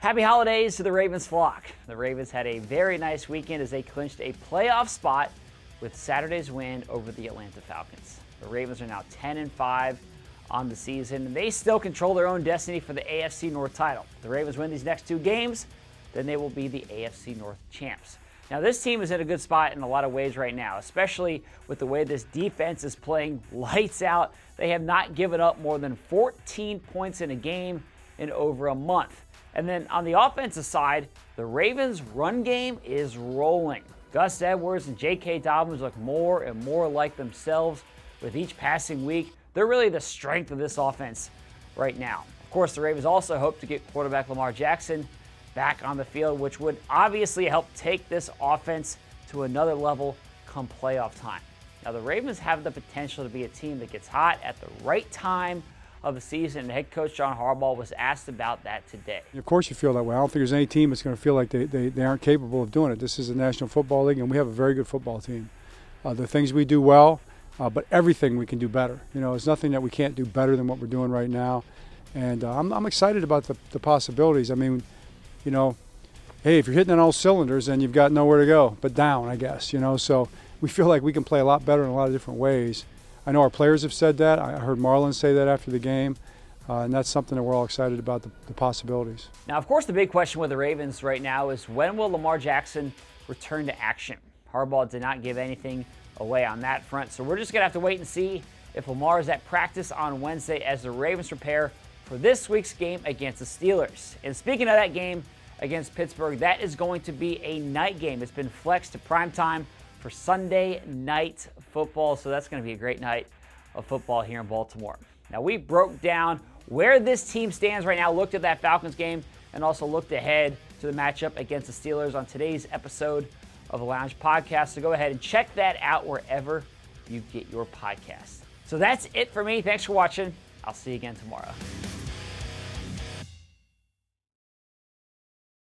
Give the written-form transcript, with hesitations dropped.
Happy holidays to the Ravens flock. The Ravens had a very nice weekend as they clinched a playoff spot with Saturday's win over the Atlanta Falcons. The Ravens are now 10-5 on the season, and they still control their own destiny for the AFC North title. If the Ravens win these next two games, then they will be the AFC North champs. Now, this team is in a good spot in a lot of ways right now, especially with the way this defense is playing lights out. They have not given up more than 14 points in a game in over a month. And then on the offensive side, the Ravens' run game is rolling. Gus Edwards and J.K. Dobbins look more and more like themselves with each passing week. They're really the strength of this offense right now. Of course, the Ravens also hope to get quarterback Lamar Jackson back on the field, which would obviously help take this offense to another level come playoff time. Now, the Ravens have the potential to be a team that gets hot at the right time of the season, and head coach John Harbaugh was asked about that today. Of course you feel that way. I don't think there's any team that's going to feel like they aren't capable of doing it. This is the National Football League, and we have a very good football team. The things we do well, but everything we can do better. You know, there's nothing that we can't do better than what we're doing right now, and I'm excited about the possibilities. I mean, you know, hey, if you're hitting on all cylinders, then you've got nowhere to go but down, I guess, you know. So we feel like we can play a lot better in a lot of different ways. I know our players have said that. I heard Marlon say that after the game, and that's something that we're all excited about, the possibilities. Now, of course, the big question with the Ravens right now is when will Lamar Jackson return to action? Harbaugh did not give anything away on that front, so we're just going to have to wait and see if Lamar is at practice on Wednesday as the Ravens prepare for this week's game against the Steelers. And speaking of that game against Pittsburgh, that is going to be a night game. It's been flexed to primetime for Sunday night football, so that's going to be a great night of football here in Baltimore. Now, we broke down where this team stands right now, looked at that Falcons game, and also looked ahead to the matchup against the Steelers on today's episode of the Lounge Podcast, so go ahead and check that out wherever you get your podcast. So that's it for me. Thanks for watching. I'll see you again tomorrow.